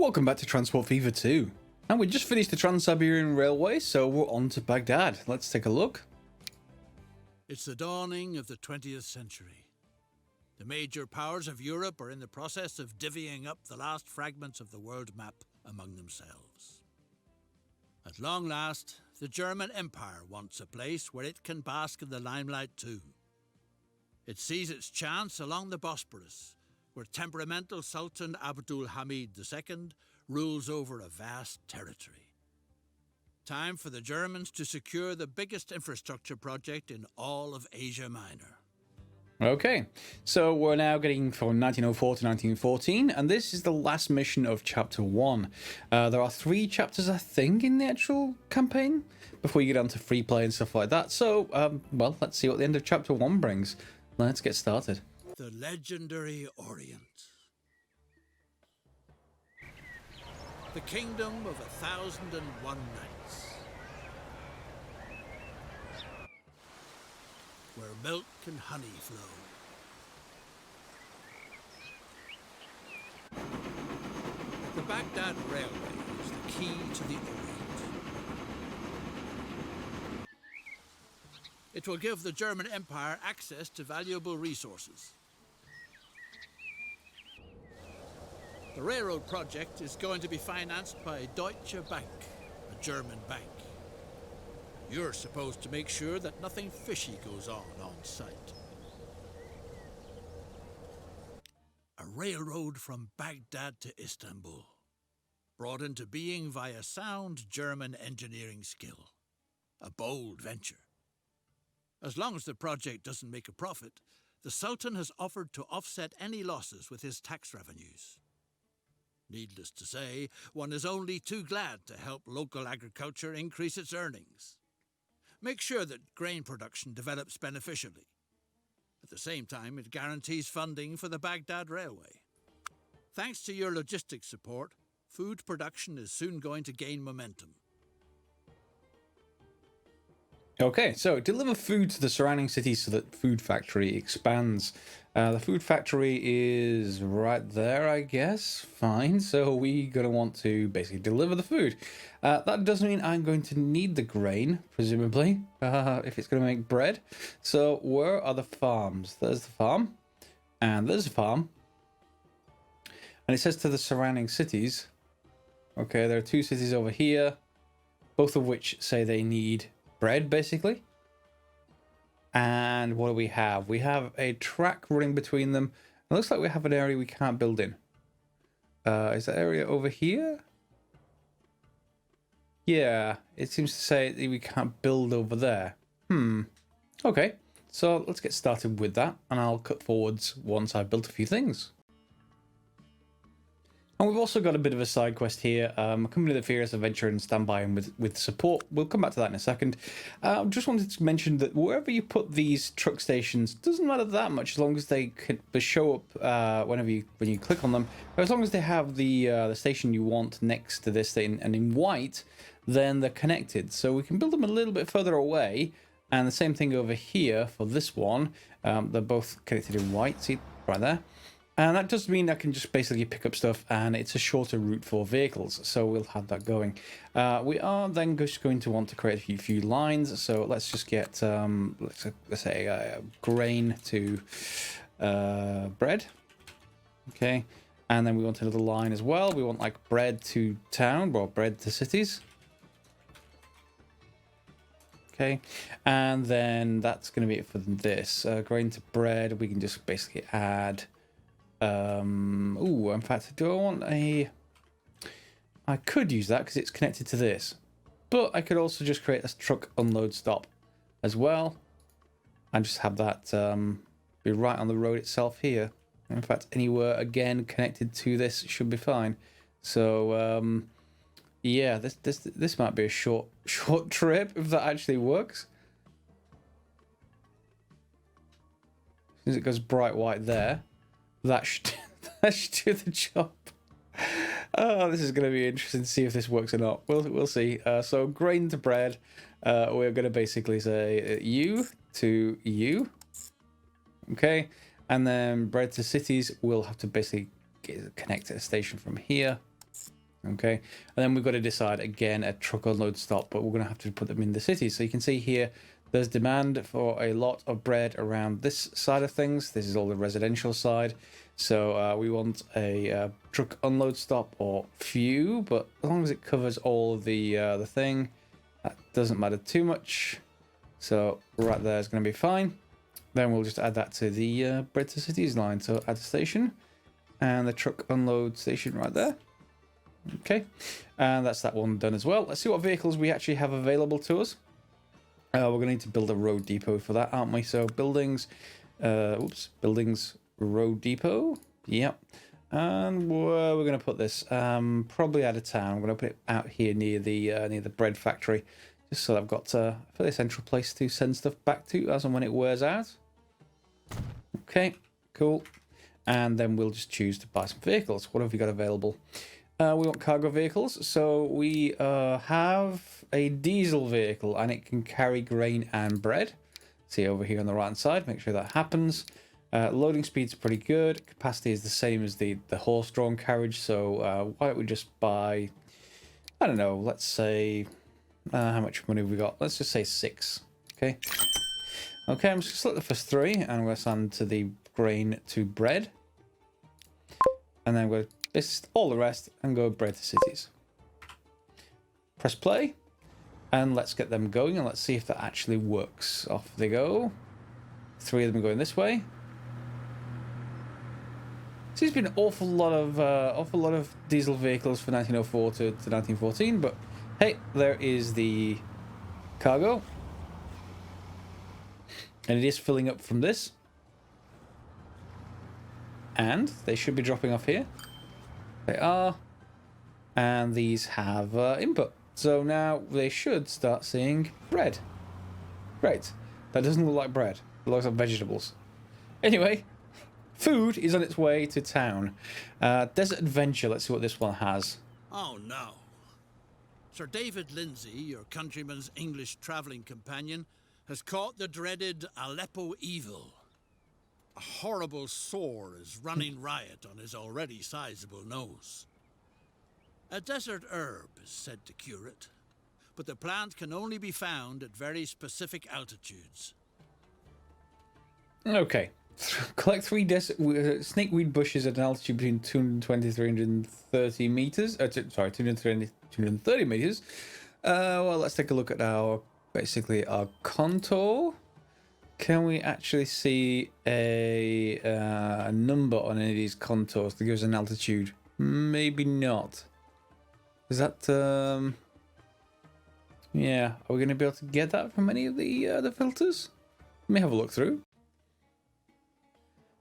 Welcome back to Transport Fever 2. And we just finished the Trans-Siberian Railway, so we're on to Baghdad. Let's take a look. It's the dawning of the 20th century. The major powers of Europe are in the process of divvying up the last fragments of the world map among themselves. At long last, the German Empire wants a place where it can bask in the limelight too. It sees its chance along the Bosporus, where temperamental Sultan Abdul Hamid II rules over a vast territory. Time for the Germans to secure the biggest infrastructure project in all of Asia Minor. Okay, so we're now getting from 1904 to 1914, and this is the last mission of Chapter 1. There are 3 chapters, I think, in the actual campaign, before you get on to free play and stuff like that. So, well, let's see what the end of Chapter 1 brings. Let's get started. The legendary Orient. The kingdom of 1,001 nights. Where milk and honey flow. The Baghdad Railway is the key to the Orient. It will give the German Empire access to valuable resources. The railroad project is going to be financed by Deutsche Bank, a German bank. You're supposed to make sure that nothing fishy goes on site. A railroad from Baghdad to Istanbul, brought into being via sound German engineering skill. A bold venture. As long as the project doesn't make a profit, the Sultan has offered to offset any losses with his tax revenues. Needless to say, one is only too glad to help local agriculture increase its earnings. Make sure that grain production develops beneficially. At the same time, it guarantees funding for the Baghdad Railway. Thanks to your logistics support, food production is soon going to gain momentum. Okay, so deliver food to the surrounding cities so that food factory expands. The food factory is right there, I guess. Fine, so we're going to want to basically deliver the food. That doesn't mean I'm going to need the grain, presumably, if it's going to make bread. So where are the farms? There's the farm, and there's a farm. And it says to the surrounding cities. Okay, there are 2 cities over here, both of which say they need bread, basically. And what do we have? We have a track running between them. It looks like we have an area we can't build in. Is that area over here? Yeah, it seems to say that we can't build over there. Okay, so let's get started with that, and I'll cut forwards once I've built a few things. And we've also got a bit of a side quest here. Accompany the Furious Adventure and stand by him with support. We'll come back to that in a second. Just wanted to mention that wherever you put these truck stations, doesn't matter that much as long as they can show up when you click on them. But as long as they have the station you want next to this thing and in white, then they're connected. So we can build them a little bit further away. And the same thing over here for this one. They're both connected in white. See right there. And that does mean I can just basically pick up stuff, and it's a shorter route for vehicles, so we'll have that going. We are then just going to want to create a few lines, so let's just get, let's say, grain to bread. Okay, and then we want another line as well. We want like bread to town, or bread to cities. Okay, and then that's going to be it for this. Grain to bread, we can just basically add... in fact, do I want a... I could use that because it's connected to this. But I could also just create a truck unload stop as well. And just have that be right on the road itself here. In fact, anywhere, again, connected to this should be fine. So, yeah, this might be a short trip if that actually works. Since it goes bright white there. That should do the job. Oh, this is going to be interesting to see if this works or not. We'll see. So grain to bread, we're going to basically say you to you. Okay, and then bread to cities, we'll have to basically connect to a station from here. Okay, and then we've got to decide again a truck unload stop, but we're going to have to put them in the city. So you can see here there's demand for a lot of bread around this side of things. This is all the residential side. So we want a truck unload stop or few, but as long as it covers all of the thing, that doesn't matter too much. So right there is going to be fine. Then we'll just add that to the bread to cities line. So add a station and the truck unload station right there. Okay, and that's that one done as well. Let's see what vehicles we actually have available to us. We're going to need to build a road depot for that, aren't we? So buildings, buildings, road depot. Yep. And where we're going to put this? Probably out of town. I'm going to put it out here near the bread factory, just so I've got a fairly central place to send stuff back to as and when it wears out. Okay, cool. And then we'll just choose to buy some vehicles. What have we got available? We want cargo vehicles, so we have a diesel vehicle and it can carry grain and bread. See over here on the right hand side, make sure that happens. Loading speed's pretty good. Capacity is the same as the horse-drawn carriage, so why don't we just buy, I don't know, let's say, how much money have we got? Let's just say 6, okay? Okay, I'm just going to select the first 3 and I'm going to send to the grain to bread. And then I'm going to list all the rest and go bread to cities. Press play and let's get them going and let's see if that actually works. Off they go. 3 of them are going this way. Seems to be an awful lot of diesel vehicles for 1904 to 1914, but hey, there is the cargo. And it is filling up from this. And they should be dropping off here. They are. And these have input. So now they should start seeing bread. Great. That doesn't look like bread. It looks like vegetables. Anyway, food is on its way to town. Desert Adventure. Let's see what this one has. Oh no. Sir David Lindsay, your countryman's English travelling companion, has caught the dreaded Aleppo evil. A horrible sore is running riot on his already sizable nose. A desert herb is said to cure it, but the plant can only be found at very specific altitudes. Okay. Collect 3 snakeweed bushes at an altitude between 220 and 330 meters. Sorry, 230 meters. Well, let's take a look at our contour. Can we actually see a number on any of these contours to give us an altitude? Maybe not. Is that yeah? Are we going to be able to get that from any of the filters? Let me have a look through.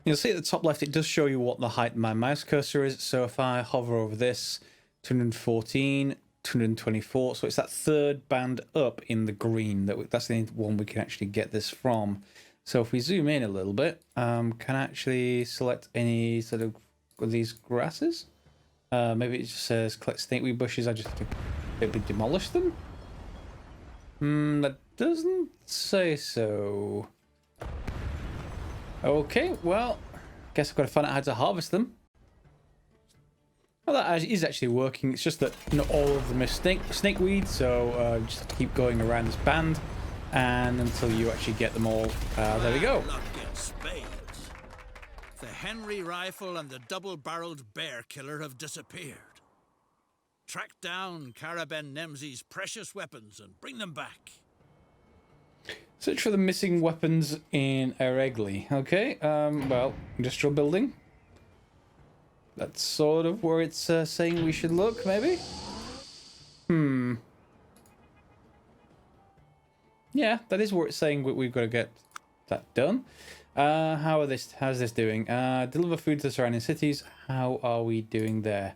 You'll see at the top left, it does show you what the height of my mouse cursor is. So if I hover over this, 214, 224. So it's that 3rd band up in the green. That's the one we can actually get this from. So if we zoom in a little bit, can I actually select any sort of these grasses? Maybe it just says collect snakeweed bushes. I just have to maybe demolish them. That doesn't say so. Okay, well, guess I've got to find out how to harvest them. Well, that is actually working. It's just that not all of them is snakeweed, so just keep going around this band, and until you actually get them all. There we go. Luck gets spades. The Henry rifle and the double-barreled bear killer have disappeared. Track down Karaben Nemzi's precious weapons and bring them back. Search for the missing weapons in Eregli. Okay, well, industrial building. That's sort of where it's saying we should look, maybe? Yeah, that is where it's saying we've got to get that done. How's this doing? Deliver food to the surrounding cities. How are we doing there?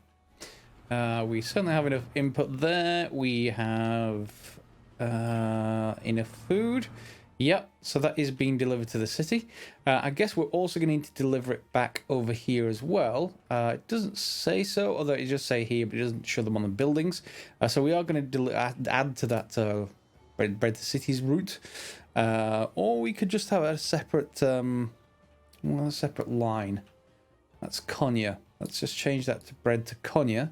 We certainly have enough input there. We have enough food. Yep, so that is being delivered to the city. I guess we're also going to need to deliver it back over here as well. It doesn't say so, although it just say here, but it doesn't show them on the buildings. So we are going to add to that bread to cities route. Or we could just have a separate line. That's Konya. Let's just change that to bread to Konya.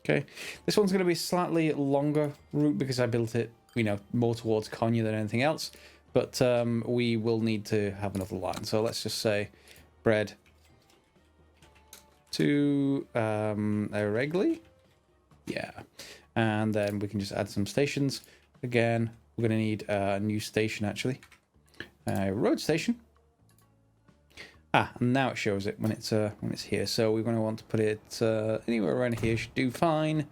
Okay, this one's going to be a slightly longer route because I built it, you know, more towards Konya than anything else. But we will need to have another line. So let's just say bread to Eregli. Yeah. And then we can just add some stations. Again, we're going to need a new station, actually. A road station. Ah, and now it shows it when it's here. So we're going to want to put it anywhere around here. Should do fine.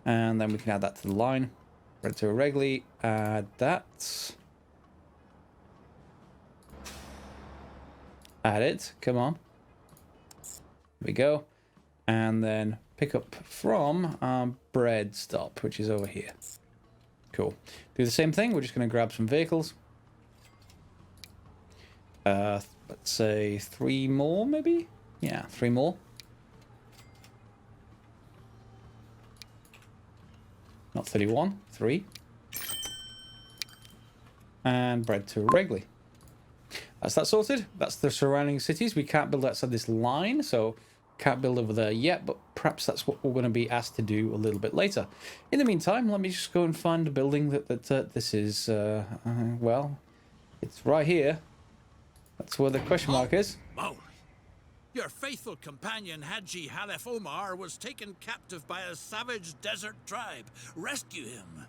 And then we can add that to the line. Bread to Eregli. Add that. Add it. Come on. There we go. And then pick up from our bread stop, which is over here. Cool. Do the same thing. We're just going to grab some vehicles. Let's say 3 more, maybe? Yeah, 3 more. Not 31. 3. And bread to Wrigley. That's that sorted. That's the surrounding cities. We can't build outside this line, so can't build over there yet, but perhaps that's what we're going to be asked to do a little bit later. In the meantime, let me just go and find a building that this is, well, it's right here. That's where the question mark is. Mowgli, your faithful companion Haji Halef Omar was taken captive by a savage desert tribe. Rescue him.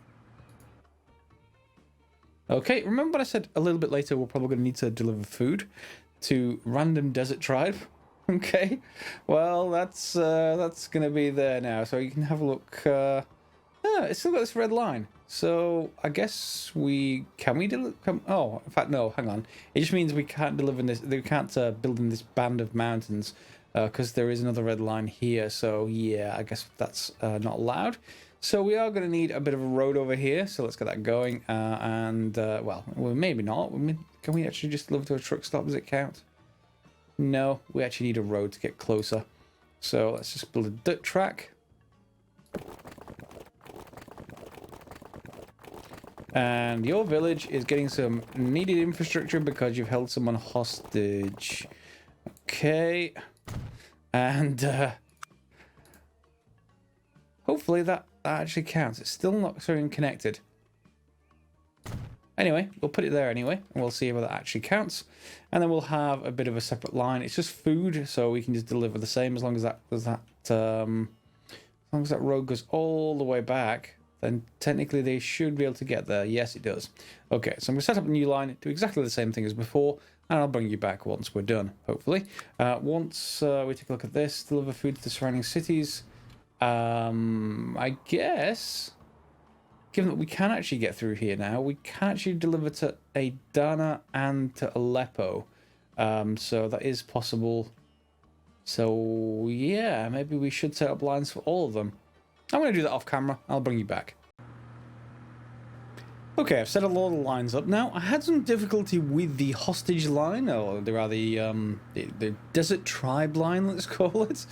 Okay, remember what I said a little bit later, we're probably going to need to deliver food to random desert tribe. Okay, well, that's going to be there now, so you can have a look. Yeah, it's still got this red line, so I guess can we deliver? Oh, in fact, no, hang on. It just means we can't deliver this. We can't build in this band of mountains because there is another red line here. So yeah, I guess that's not allowed. So we are going to need a bit of a road over here. So let's get that going. Well, maybe not. Can we actually just deliver to a truck stop? Does it count? No, we actually need a road to get closer. So let's just build a dirt track. And your village is getting some needed infrastructure because you've held someone hostage. Okay. And hopefully that actually counts. It's still not showing connected. Anyway, we'll put it there anyway, and we'll see whether that actually counts. And then we'll have a bit of a separate line. It's just food, so we can just deliver the same as long as as long as that road goes all the way back. Then technically they should be able to get there. Yes, it does. Okay, so I'm going to set up a new line, do exactly the same thing as before, and I'll bring you back once we're done, hopefully. Once we take a look at this, deliver food to the surrounding cities. I guess, given that we can actually get through here now, we can actually deliver to Adana and to Aleppo. So that is possible. So yeah, maybe we should set up lines for all of them. I'm going to do that off camera. I'll bring you back. Okay, I've set a lot of lines up now. I had some difficulty with the hostage line, or the desert tribe line, let's call it.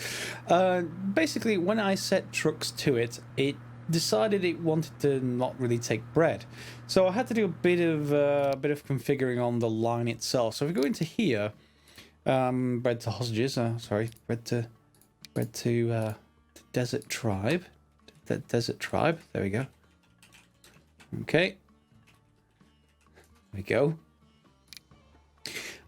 Basically, when I set trucks to it, it decided it wanted to not really take bread. So I had to do a bit of configuring on the line itself. So if we go into here, bread to hostages. Sorry, bread to desert tribe. Desert tribe. There we go. Okay. There we go.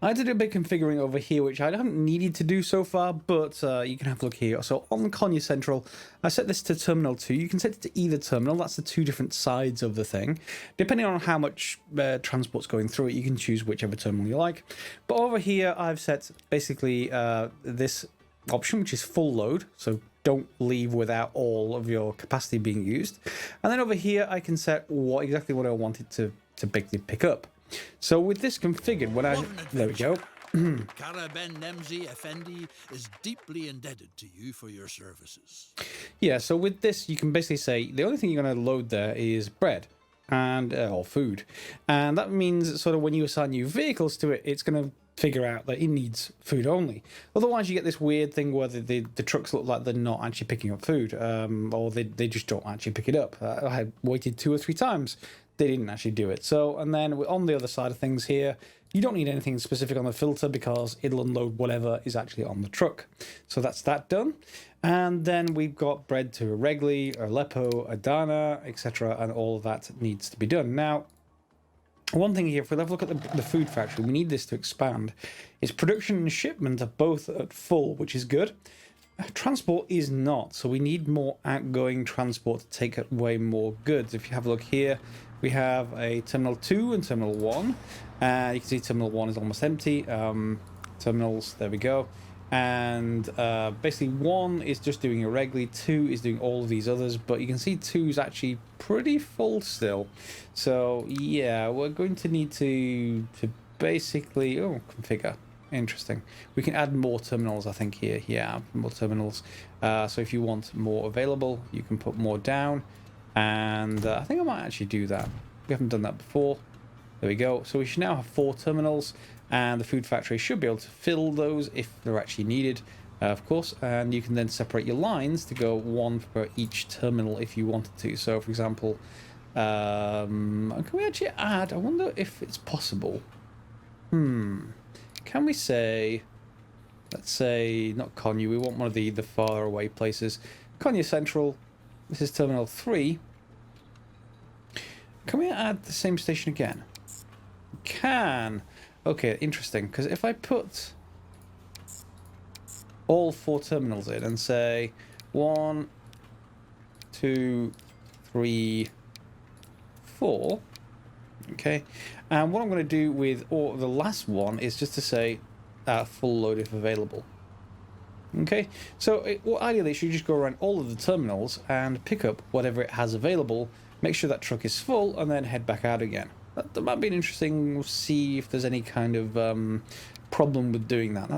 I had to do a bit of configuring over here, which I haven't needed to do so far, but you can have a look here. So on Konya Central, I set this to Terminal 2. You can set it to either terminal. That's the 2 different sides of the thing. Depending on how much transport's going through it, you can choose whichever terminal you like. But over here, I've set basically this option, which is full load. So don't leave without all of your capacity being used. And then over here, I can set exactly what I wanted to basically pick up. So with this configured, there we go. Kara Ben Nemzi Effendi is deeply indebted to you for your services. Yeah, so with this, you can basically say the only thing you're going to load there is bread and or food. And that means sort of when you assign new vehicles to it, it's going to figure out that it needs food only. Otherwise, you get this weird thing where the trucks look like they're not actually picking up food, or they just don't actually pick it up. I waited 2 or 3 times. They didn't actually do it. So, and then on the other side of things here, You don't need anything specific on the filter because it'll unload whatever is actually on the truck. So that's that done. And then we've got bread to Regli, Aleppo, Adana, etc. And all of that needs to be done. Now, one thing here, if we have a look at the food factory, we need this to expand. Its production and shipment are both at full, which is good. Transport is not, so we need more outgoing transport to take away more goods. If you have a look here, we have a Terminal 2 and Terminal 1. You can see Terminal 1 is almost empty. Terminals, there we go. And basically 1 is just doing irregularly, 2 is doing all of these others, but you can see 2 is actually pretty full still. So yeah, we're going to need to basically, configure. Interesting. We can add more terminals, I think, here. Yeah, more terminals. So if you want more available, you can put more down. And I think I might actually do that. We haven't done that before. There we go. So we should now have 4 terminals. And the food factory should be able to fill those if they're actually needed, of course. And you can then separate your lines to go 1 for each terminal if you wanted to. So, for example, can we actually add... I wonder if it's possible. Can we say, let's say, not Konya, we want one of the far away places. Konya Central, this is Terminal 3. Can we add the same station again? We can. Okay, interesting, because if I put all 4 terminals in and say 1, 2, 3, 4... Okay, and what I'm going to do with the last one is just to say full load if available. Okay, so ideally it should just go around all of the terminals and pick up whatever it has available, make sure that truck is full, and then head back out again. That might be an interesting, we'll see if there's any kind of problem with doing that.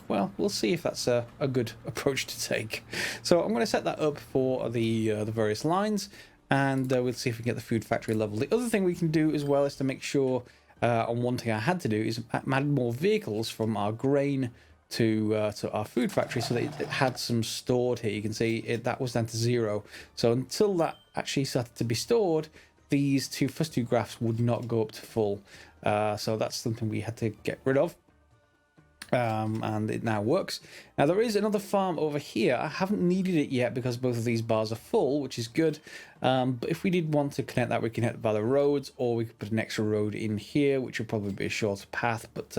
Well, we'll see if that's a good approach to take. So I'm going to set that up for the various lines. And we'll see if we can get the food factory level. The other thing we can do as well is to make sure, and one thing I had to do is add more vehicles from our grain to our food factory so that it had some stored here. You can see that was down to 0. So until that actually started to be stored, these first two graphs would not go up to full. So that's something we had to get rid of. And it now works. Now there is another farm over here. I haven't needed it yet because both of these bars are full, which is good. But if we did want to connect that, we can connect by the roads, or we could put an extra road in here, which would probably be a shorter path. But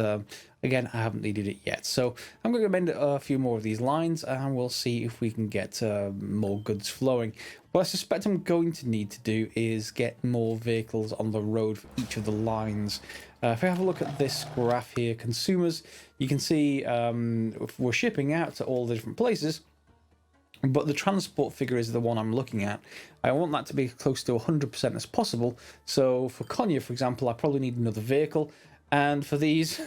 again, I haven't needed it yet. So I'm going to amend a few more of these lines, and we'll see if we can get more goods flowing. What I suspect I'm going to need to do is get more vehicles on the road for each of the lines. If we have a look at this graph here, consumers, you can see if we're shipping out to all the different places, but the transport figure is the one I'm looking at. I want that to be close to 100% as possible. So for Konya, for example, I probably need another vehicle. And for these,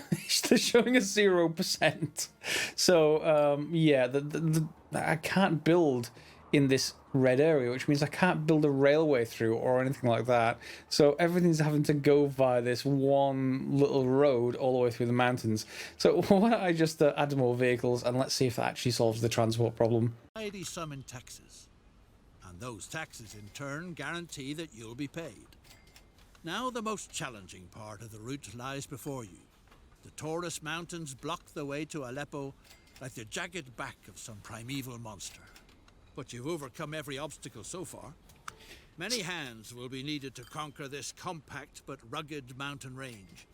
they're showing a 0%. So, yeah, I can't build in this red area, which means I can't build a railway through or anything like that. So everything's having to go via this one little road all the way through the mountains. So why don't I just add more vehicles and let's see if that actually solves the transport problem. Mighty sum in taxes, and those taxes in turn guarantee that you'll be paid. Now the most challenging part of the route lies before you. The Taurus Mountains block the way to Aleppo like the jagged back of some primeval monster. But you've overcome every obstacle so far. Many hands will be needed to conquer this compact but rugged mountain range.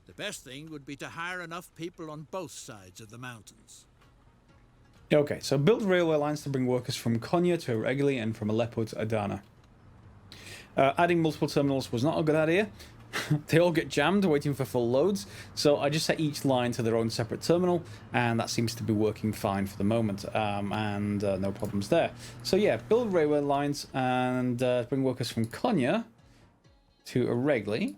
The best thing would be to hire enough people on both sides of the mountains. Okay, so build railway lines to bring workers from Konya to Regli and from Aleppo to Adana. Adding multiple terminals was not a good idea. They all get jammed waiting for full loads, so I just set each line to their own separate terminal, and that seems to be working fine for the moment, and no problems there. So yeah, build railway lines and bring workers from Konya to Regli.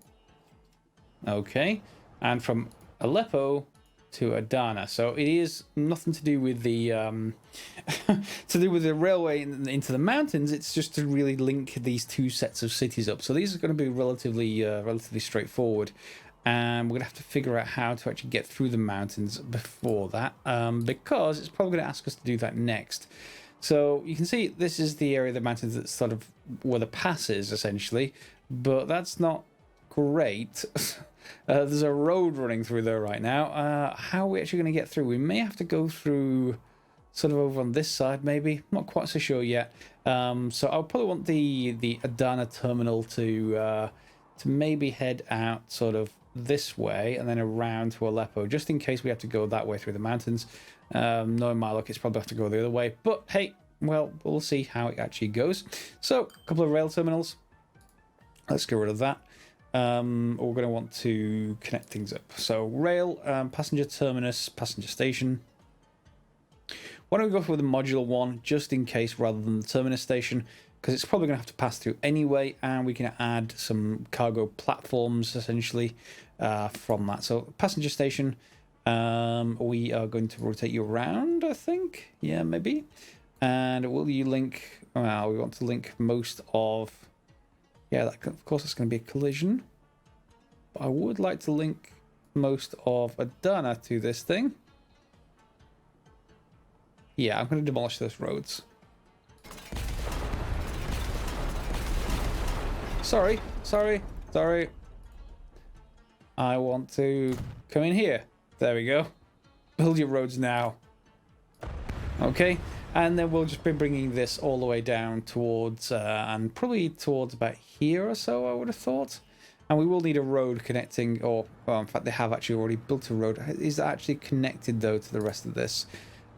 Okay, and from Aleppo to Adana. So it is nothing to do with the railway into the mountains. It's just to really link these two sets of cities up. So these are going to be relatively straightforward, and we're going to have to figure out how to actually get through the mountains before that, because it's probably going to ask us to do that next. So you can see this is the area of the mountains that's sort of where the pass is essentially, but that's not great. There's a road running through there right now. How are we actually going to get through? We may have to go through sort of over on this side, maybe. Not quite so sure yet. So I'll probably want the Adana terminal to maybe head out sort of this way and then around to Aleppo, just in case we have to go that way through the mountains. Knowing my luck, it's probably have to go the other way. But hey, well, we'll see how it actually goes. So, a couple of rail terminals. Let's get rid of that. We're going to want to connect things up. So, rail, passenger terminus, passenger station. Why don't we go for the modular one, just in case, rather than the terminus station, because it's probably going to have to pass through anyway, and we can add some cargo platforms, essentially, from that. So, passenger station, we are going to rotate you around, I think. Yeah, maybe. And will you link... Well, we want to link most of... Yeah, of course, it's going to be a collision. But I would like to link most of Adana to this thing. Yeah, I'm going to demolish those roads. Sorry. I want to come in here. There we go. Build your roads now. Okay, and then we'll just be bringing this all the way down towards, and probably towards about here or so, I would have thought. And we will need a road connecting, or, well, in fact, they have actually already built a road. Is it actually connected, though, to the rest of this?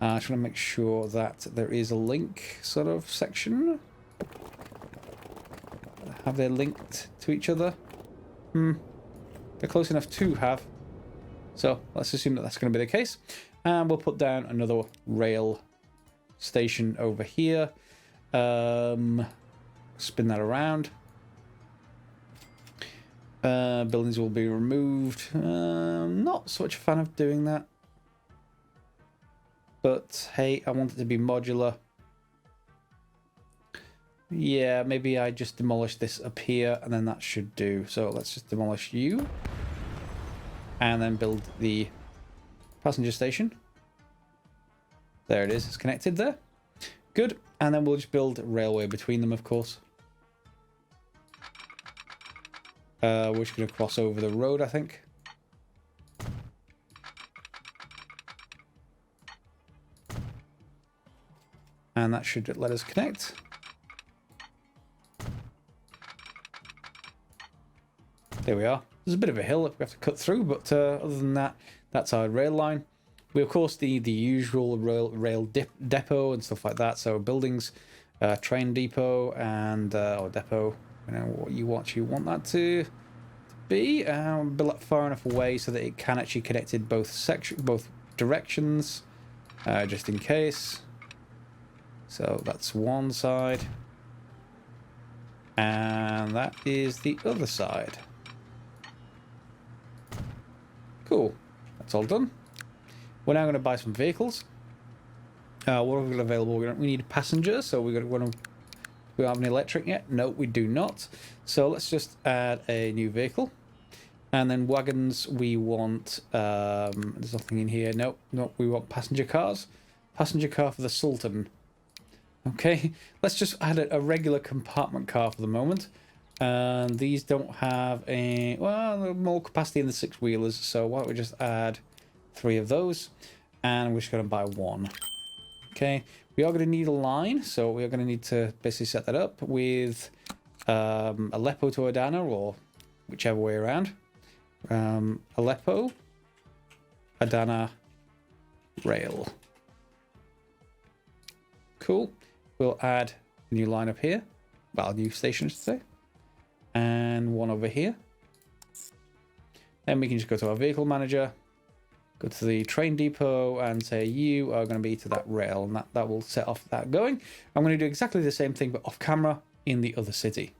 I just want to make sure that there is a link sort of section. Have they linked to each other? They're close enough to have. So let's assume that that's going to be the case. And we'll put down another rail station over here. Spin that around. Buildings will be removed. Not so much a fan of doing that. But hey, I want it to be modular. Yeah, maybe I just demolish this up here and then that should do. So let's just demolish you. And then build the passenger station. There it is, it's connected there. Good, and then we'll just build railway between them, of course. We're just going to cross over the road, I think. And that should let us connect. There we are. There's a bit of a hill that we have to cut through, but other than that, that's our rail line. We, of course, the usual rail depot and stuff like that. So buildings, train depot, and or depot. You know what you want that to be. Build it far enough away so that it can actually connect in both directions, just in case. So that's one side, and that is the other side. Cool. That's all done. We're now going to buy some vehicles. What have we got available? We need passengers, so we don't have any electric yet. No, we do not. So let's just add a new vehicle. And then wagons, we want... there's nothing in here. No, we want passenger cars. Passenger car for the Sultan. Okay, let's just add a regular compartment car for the moment. And these don't have a... Well, more capacity in the six-wheelers, so why don't we just add 3 of those. And we're just going to buy 1. Okay, we are going to need a line, so we are going to need to basically set that up with Aleppo to Adana, or whichever way around. Aleppo, Adana, rail. Cool. We'll add a new line up here. Well, a new station, I should say. And one over here. Then we can just go to our vehicle manager, go to the train depot and say you are going to be to that rail, and that will set off that going. I'm going to do exactly the same thing but off camera in the other city.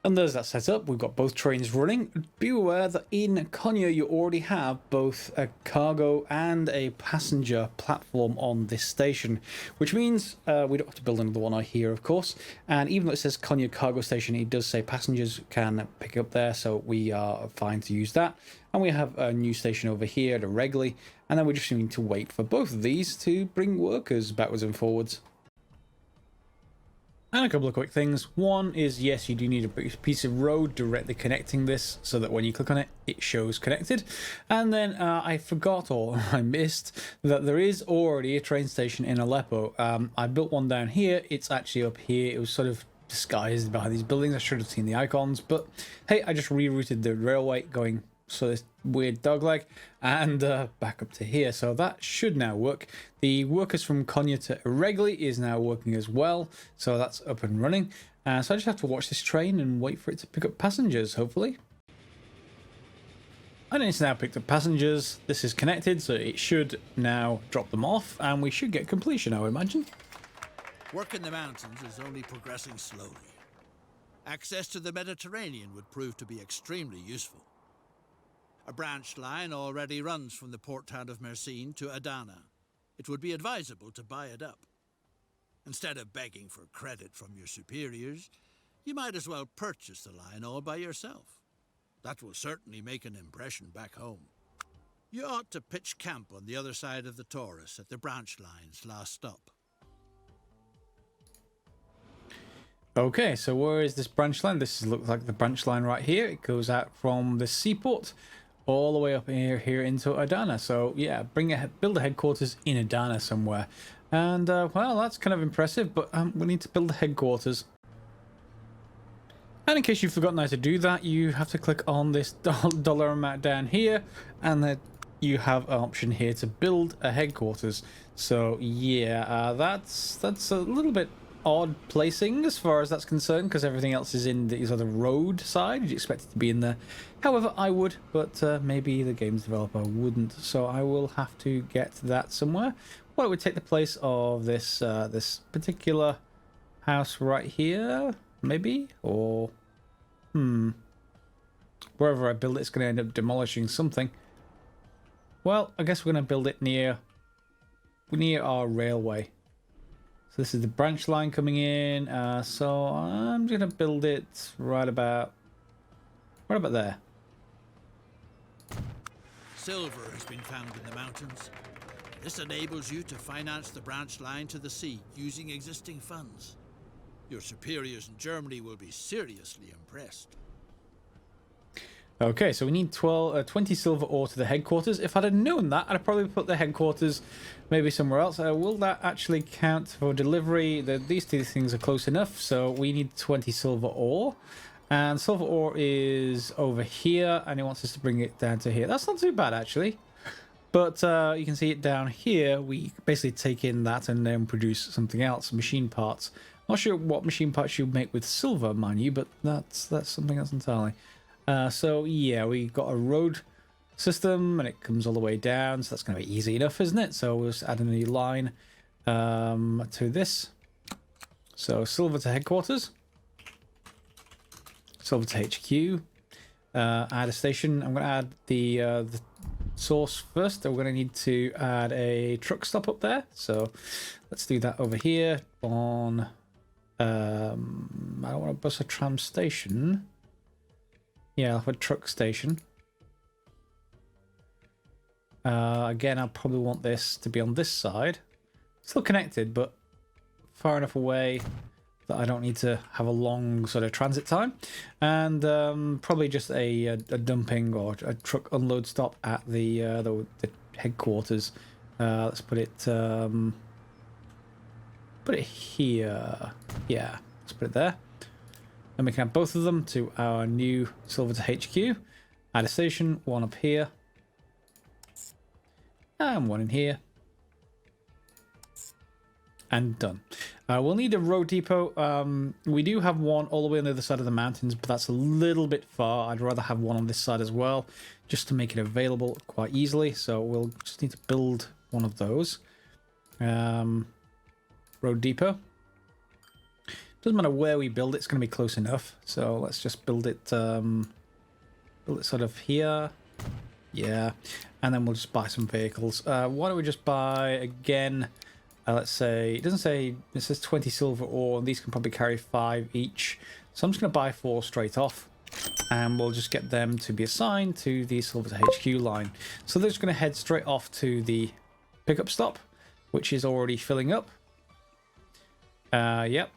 And there's that set up. We've got both trains running. Be aware that in Konya you already have both a cargo and a passenger platform on this station, which means we don't have to build another one here, of course. And even though it says Konya cargo station, it does say passengers can pick up there, so we are fine to use that. And we have a new station over here to Regli, and then we just need to wait for both of these to bring workers backwards and forwards. And a couple of quick things. One is, yes, you do need a piece of road directly connecting this so that when you click on it, it shows connected. And then I forgot, or I missed, that there is already a train station in Aleppo. I built one down here. It's actually up here. It was sort of disguised behind these buildings. I should have seen the icons. But hey, I just rerouted the railway going so this weird dogleg and back up to here, so that should now work. The workers from Konya to Iregli is now working as well, so that's up and running. So I just have to watch this train and wait for it to pick up passengers, hopefully. And it's now picked up passengers. This is connected, so it should now drop them off, and we should get completion, I would imagine. Work in the mountains is only progressing slowly. Access to the Mediterranean would prove to be extremely useful. A branch line already runs from the port town of Mersin to Adana. It would be advisable to buy it up. Instead of begging for credit from your superiors, you might as well purchase the line all by yourself. That will certainly make an impression back home. You ought to pitch camp on the other side of the Taurus at the branch line's last stop. Okay, so where is this branch line? This looks like the branch line right here. It goes out from the seaport all the way up here into Adana. So yeah, build a headquarters in Adana somewhere. And well, that's kind of impressive, but we need to build a headquarters. And in case you've forgotten how to do that, you have to click on this dollar amount down here, and then you have an option here to build a headquarters. So yeah, that's a little bit odd placing as far as that's concerned, because everything else is in the other road side. You'd expect it to be in there. However, I would, but maybe the games developer wouldn't. So I will have to get that somewhere. Well, it would take the place of this this particular house right here, maybe, or wherever I build it, it's going to end up demolishing something. Well, I guess we're going to build it near our railway. So this is the branch line coming in. So I'm going to build it right about there. Silver has been found in the mountains. This enables you to finance the branch line to the sea using existing funds. Your superiors in Germany will be seriously impressed. Okay, so we need 20 silver ore to the headquarters. If I'd have known that, I'd probably put the headquarters maybe somewhere else. Will that actually count for delivery? These two things are close enough, so we need 20 silver ore. And silver ore is over here, and it wants us to bring it down to here. That's not too bad, actually. But you can see it down here. We basically take in that and then produce something else, machine parts. Not sure what machine parts you make with silver, mind you, but that's something else entirely. So yeah, we got a road system and it comes all the way down, so that's going to be easy enough, isn't it? So we'll just add a new line to this. So silver to headquarters, silver to HQ, add a station. I'm going to add the source first. We're going to need to add a truck stop up there, so let's do that over here on I don't want to bus a tram station. Yeah, I'll have a truck station. Again, I'll probably want this to be on this side. Still connected, but far enough away that I don't need to have a long sort of transit time. And probably just a dumping or a truck unload stop at the headquarters. Let's put it here. Yeah, let's put it there. Then we can add both of them to our new silver to HQ. Add a station, one up here. And one in here. And done. We'll need a road depot. We do have one all the way on the other side of the mountains, but that's a little bit far. I'd rather have one on this side as well, just to make it available quite easily. So we'll just need to build one of those. Road depot. Doesn't matter where we build it, it's going to be close enough. So let's just build it sort of here. Yeah. And then we'll just buy some vehicles. Why don't we just buy, again, let's say, it doesn't say, it says 20 silver ore, and these can probably carry 5 each. So I'm just going to buy 4 straight off. And we'll just get them to be assigned to the silver to HQ line. So they're just going to head straight off to the pickup stop, which is already filling up. Yep.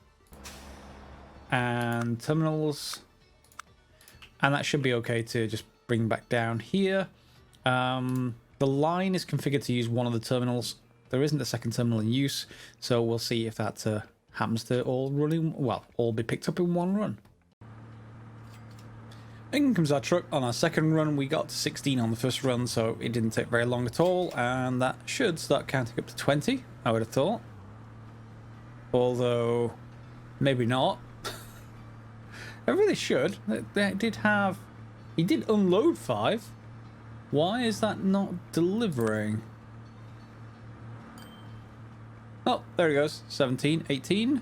and terminals. And that should be okay to just bring back down here. The line is configured to use one of the terminals. There isn't a second terminal in use, so we'll see if that happens to all be picked up in one run. In comes our truck on our second run. We got to 16 on the first run, so it didn't take very long at all, and that should start counting up to 20, I would have thought. Although, maybe not. I really should. He did unload 5. Why is that not delivering? Oh, there he goes. 17, 18.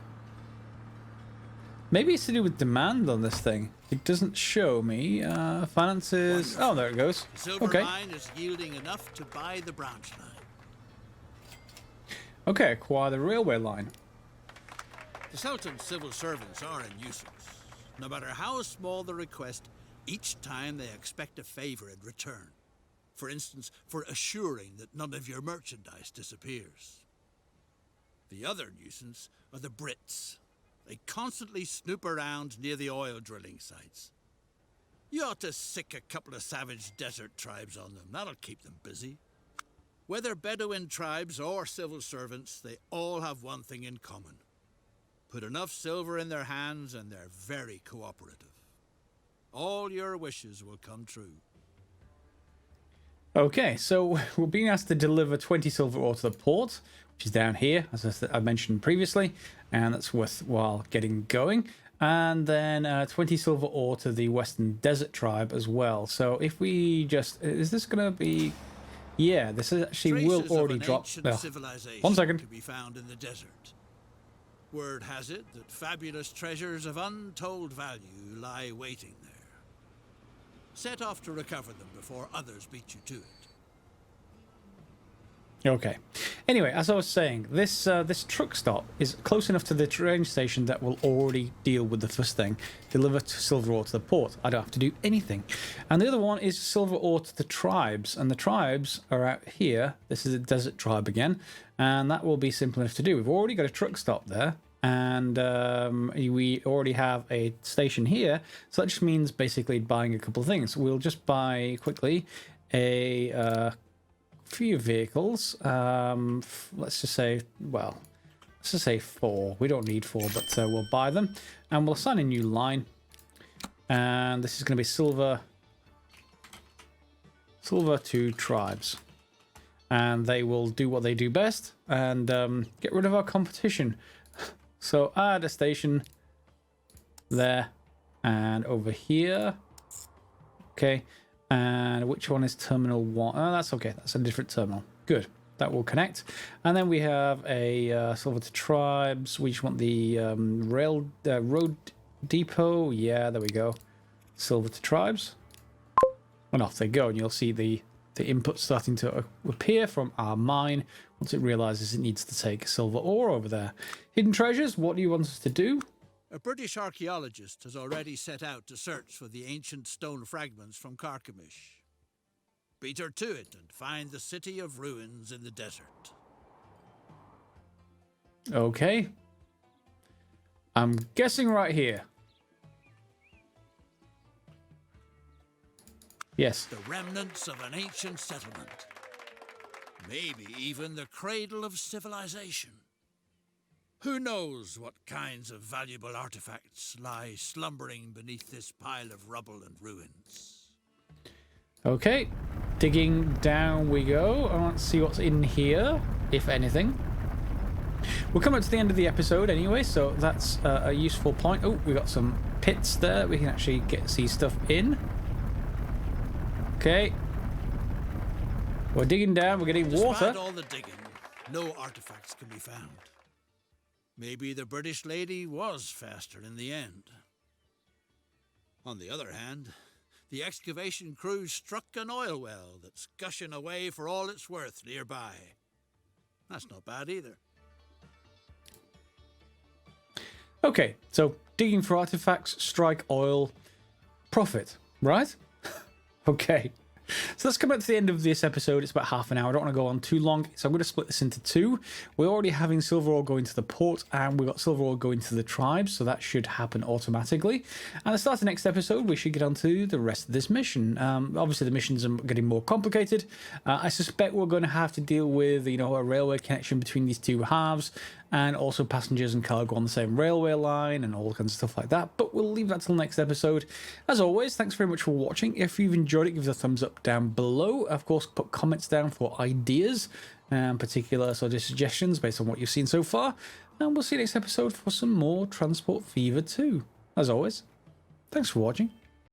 Maybe it's to do with demand on this thing. It doesn't show me. Finances. Wonderful. Oh, there it goes. The silver okay. mine is yielding enough to buy the branch line. Okay, acquire the railway line. The Sultan's civil servants are a nuisance. No matter how small the request, each time they expect a favor in return. For instance, for assuring that none of your merchandise disappears. The other nuisance are the Brits. They constantly snoop around near the oil drilling sites. You ought to sick a couple of savage desert tribes on them. That'll keep them busy. Whether Bedouin tribes or civil servants, they all have one thing in common. Put enough silver in their hands and they're very cooperative. All your wishes will come true. Okay, so we're being asked to deliver 20 silver ore to the port, which is down here, as I mentioned previously, and that's worthwhile getting going. And then 20 silver ore to the Western Desert Tribe as well. So if we just... Is this going to be... Yeah, this is actually will already drop... One second. To be found in the desert. Word has it that fabulous treasures of untold value lie waiting there. Set off to recover them before others beat you to it. Okay. Anyway, as I was saying, this truck stop is close enough to the train station that will already deal with the first thing, deliver silver ore to the port. I don't have to do anything. And the other one is silver ore to the tribes, and the tribes are out here. This is a desert tribe again, and that will be simple enough to do. We've already got a truck stop there, and we already have a station here, so that just means basically buying a couple of things. We'll just buy quickly a few vehicles. Let's just say 4. We don't need 4, but we'll buy them, and we'll assign a new line. And this is going to be silver to tribes, and they will do what they do best and get rid of our competition. So add a station there and over here. Okay. And which one is terminal 1? Oh, that's okay. That's a different terminal. Good. That will connect. And then we have a silver to tribes. We just want the road depot. Yeah, there we go. Silver to tribes. And off they go. And you'll see the input starting to appear from our mine once it realizes it needs to take silver ore over there. Hidden treasures, what do you want us to do? A British archaeologist has already set out to search for the ancient stone fragments from Carchemish. Beat her to it and find the city of ruins in the desert. Okay. I'm guessing right here. Yes. The remnants of an ancient settlement. Maybe even the cradle of civilization. Who knows what kinds of valuable artifacts lie slumbering beneath this pile of rubble and ruins. Okay, digging down we go. I want to see what's in here, if anything. We're coming up to the end of the episode anyway, so that's a useful point. Oh, we got some pits there. We can actually see stuff in. Okay. We're digging down. We're getting water. Despite all the digging, no artifacts can be found. Maybe the British lady was faster in the end. On the other hand, the excavation crew struck an oil well that's gushing away for all it's worth nearby. That's not bad either. Okay, so digging for artifacts, strike oil, profit, right? Okay. So let's come back to the end of this episode. It's about half an hour. I don't want to go on too long, so I'm going to split this into two. We're already having silver ore going to the port, and we've got silver ore going to the tribes, so that should happen automatically. And at the start of the next episode, we should get on to the rest of this mission. Obviously, the missions are getting more complicated. I suspect we're going to have to deal with, you know, a railway connection between these two halves, and also passengers and cargo on the same railway line and all kinds of stuff like that. But we'll leave that till next episode. As always, thanks very much for watching. If you've enjoyed it, give us a thumbs up down below. Of course, put comments down for ideas and particular sort of suggestions based on what you've seen so far. And we'll see you next episode for some more Transport Fever 2. As always, thanks for watching.